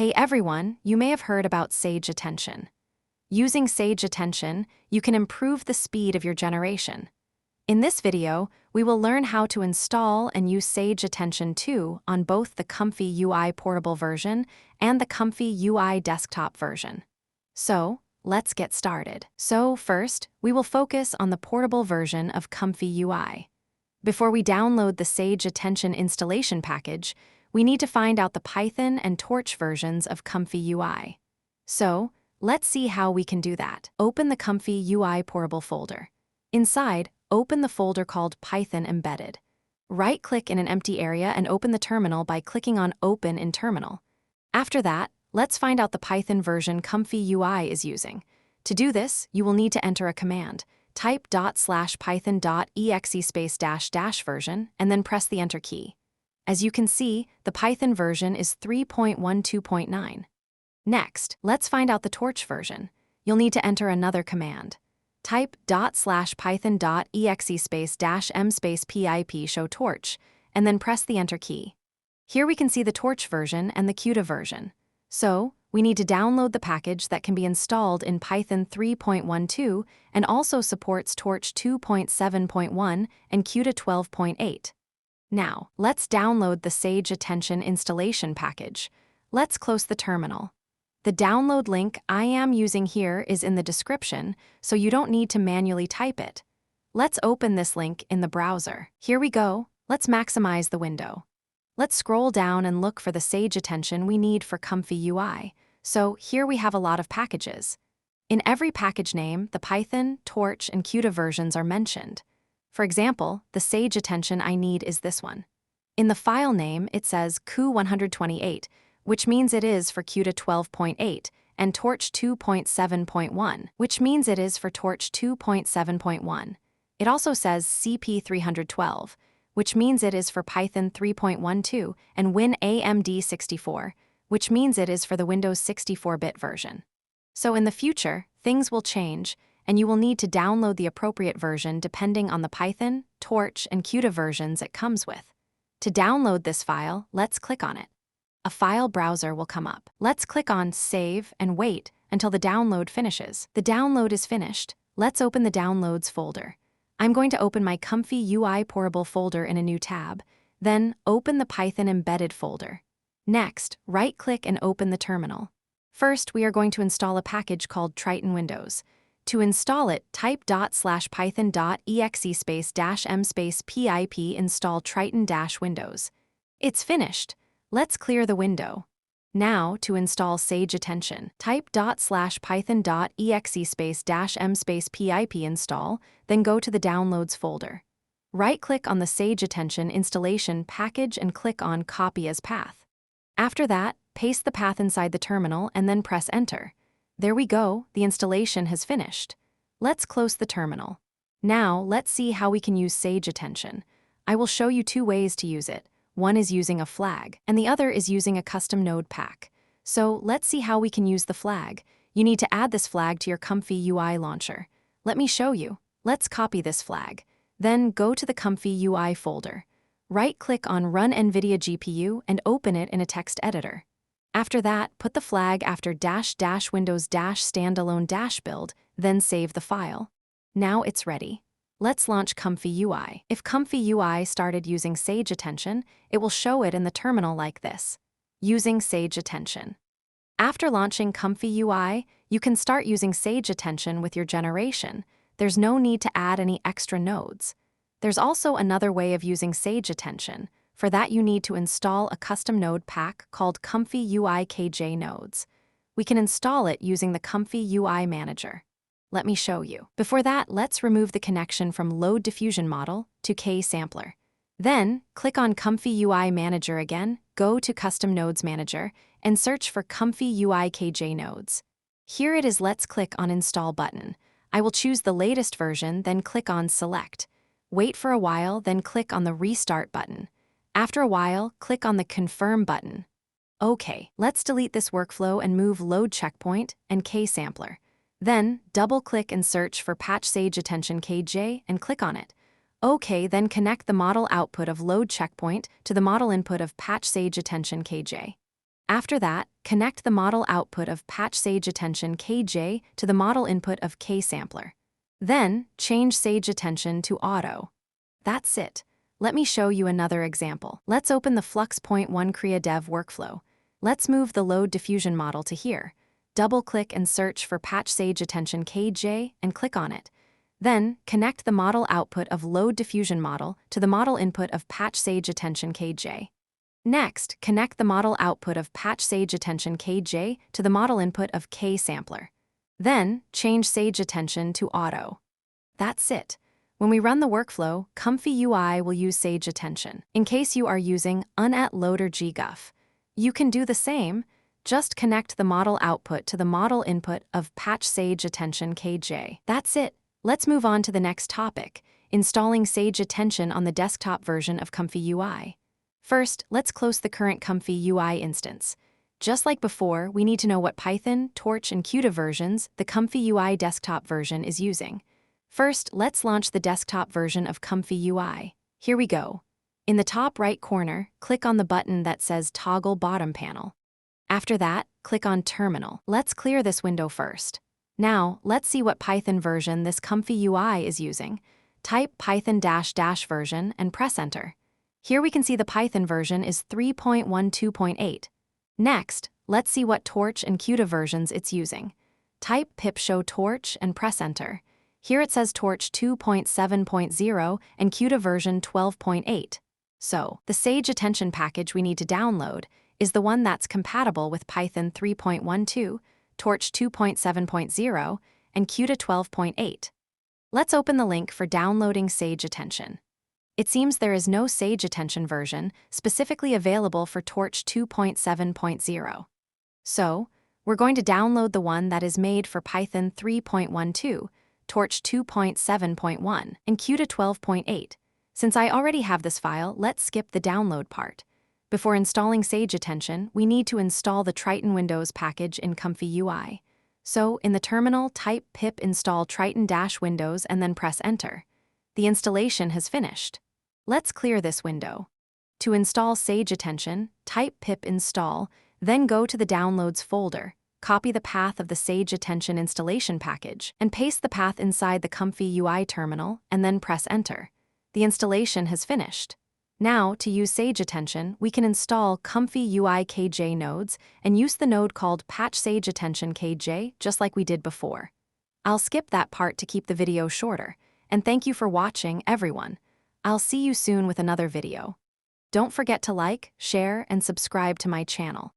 Hey everyone, you may have heard about Sage Attention. Using Sage Attention, you can improve the speed of your generation. In this video, we will learn how to install and use Sage Attention 2 on both the ComfyUI portable version and the ComfyUI desktop version. So, let's get started. So first, we will focus on the portable version of ComfyUI. Before we download the Sage Attention installation package, we need to find out the Python and Torch versions of ComfyUI. So, let's see how we can do that. Open the ComfyUI portable folder. Inside, open the folder called Python Embedded. Right-click in an empty area and open the terminal by clicking on Open in Terminal. After that, let's find out the Python version ComfyUI is using. To do this, you will need to enter a command. Type /python.exe --version and then press the Enter key. As you can see, the Python version is 3.12.9. Next, let's find out the Torch version. You'll need to enter another command. Type /python.exe --m pip show torch, and then press the Enter key. Here we can see the Torch version and the CUDA version. So, we need to download the package that can be installed in Python 3.12 and also supports Torch 2.7.1 and CUDA 12.8. Now, let's download the Sage Attention installation package. Let's close the terminal. The download link I am using here is in the description, so you don't need to manually type it. Let's open this link in the browser. Here we go. Let's maximize the window. Let's scroll down and look for the Sage Attention we need for ComfyUI. So here we have a lot of packages. In every package name, the Python, Torch, and CUDA versions are mentioned. For example, the Sage Attention I need is this one. In the file name, it says Q128, which means it is for CUDA 12.8, and Torch 2.7.1, which means it is for Torch 2.7.1. It also says CP312, which means it is for Python 3.12, and WinAMD64, which means it is for the Windows 64-bit version. So in the future, things will change, and you will need to download the appropriate version depending on the Python, Torch, and CUDA versions it comes with. To download this file, let's click on it. A file browser will come up. Let's click on Save and wait until the download finishes. The download is finished. Let's open the Downloads folder. I'm going to open my ComfyUI portable folder in a new tab, then open the Python Embedded folder. Next, right-click and open the terminal. First, we are going to install a package called triton-windows. To install it, type /python.exe --m pip install triton-windows. It's finished. Let's clear the window. Now, to install Sage Attention, type /python.exe --m pip install, then go to the Downloads folder. Right-click on the Sage Attention installation package and click on Copy as Path. After that, paste the path inside the terminal and then press Enter. There we go, the installation has finished. Let's close the terminal. Now, let's see how we can use Sage Attention. I will show you two ways to use it. One is using a flag, and the other is using a custom node pack. So, let's see how we can use the flag. You need to add this flag to your ComfyUI launcher. Let me show you. Let's copy this flag. Then, go to the ComfyUI folder. Right-click on Run NVIDIA GPU and open it in a text editor. After that, put the flag after --Windows --standalone -build, then save the file. Now it's ready. Let's launch ComfyUI. If ComfyUI started using Sage Attention, it will show it in the terminal like this. Using Sage Attention. After launching ComfyUI, you can start using Sage Attention with your generation. There's no need to add any extra nodes. There's also another way of using Sage Attention. For that, you need to install a custom node pack called ComfyUI KJNodes. We can install it using the ComfyUI Manager. Let me show you. Before that, let's remove the connection from Load Diffusion Model to KSampler. Then, click on ComfyUI Manager again, go to Custom Nodes Manager, and search for ComfyUI KJNodes. Here it is. Let's click on Install button. I will choose the latest version, then click on Select. Wait for a while, then click on the Restart button. After a while, click on the Confirm button. Okay, let's delete this workflow and move Load Checkpoint and KSampler. Then, double-click and search for Patch Sage Attention KJ and click on it. OK, then connect the model output of Load Checkpoint to the model input of Patch Sage Attention KJ. After that, connect the model output of patch Sage Attention KJ to the model input of KSampler. Then, change Sage Attention to Auto. That's it. Let me show you another example. Let's open the Flux.1 Crea Dev workflow. Let's move the Load Diffusion model to here. Double-click and search for patch Sage Attention KJ and click on it. Then, connect the model output of Load Diffusion model to the model input of patch Sage Attention KJ. Next, connect the model output of patch Sage Attention KJ to the model input of KSampler. Then, change Sage Attention to Auto. That's it. When we run the workflow, ComfyUI will use Sage Attention. In case you are using unet loader gguff, you can do the same. Just connect the model output to the model input of patch Sage Attention KJ. That's it. Let's move on to the next topic, installing Sage Attention on the desktop version of ComfyUI. First, let's close the current ComfyUI instance. Just like before, we need to know what Python, Torch, and CUDA versions the ComfyUI desktop version is using. First, let's launch the desktop version of ComfyUI. Here we go. In the top right corner, click on the button that says Toggle Bottom Panel. After that, click on Terminal. Let's clear this window first. Now, let's see what Python version this ComfyUI is using. Type Python -- version and press Enter. Here we can see the Python version is 3.12.8. Next, let's see what Torch and CUDA versions it's using. Type pip show torch and press Enter. Here it says Torch 2.7.0 and CUDA version 12.8. So, the Sage Attention package we need to download is the one that's compatible with Python 3.12, Torch 2.7.0, and CUDA 12.8. Let's open the link for downloading Sage Attention. It seems there is no Sage Attention version specifically available for Torch 2.7.0. So, we're going to download the one that is made for Python 3.12, Torch 2.7.1, and CUDA 12.8. Since I already have this file, let's skip the download part. Before installing Sage Attention, we need to install the triton-windows package in ComfyUI. So, in the terminal, type pip install triton-windows and then press Enter. The installation has finished. Let's clear this window. To install Sage Attention, type pip install, then go to the Downloads folder, copy the path of the Sage Attention installation package, and paste the path inside the ComfyUI terminal, and then press Enter. The installation has finished. Now, to use Sage Attention, we can install ComfyUI KJNodes and use the node called Patch Sage Attention KJ, just like we did before. I'll skip that part to keep the video shorter, and thank you for watching, everyone. I'll see you soon with another video. Don't forget to like, share, and subscribe to my channel.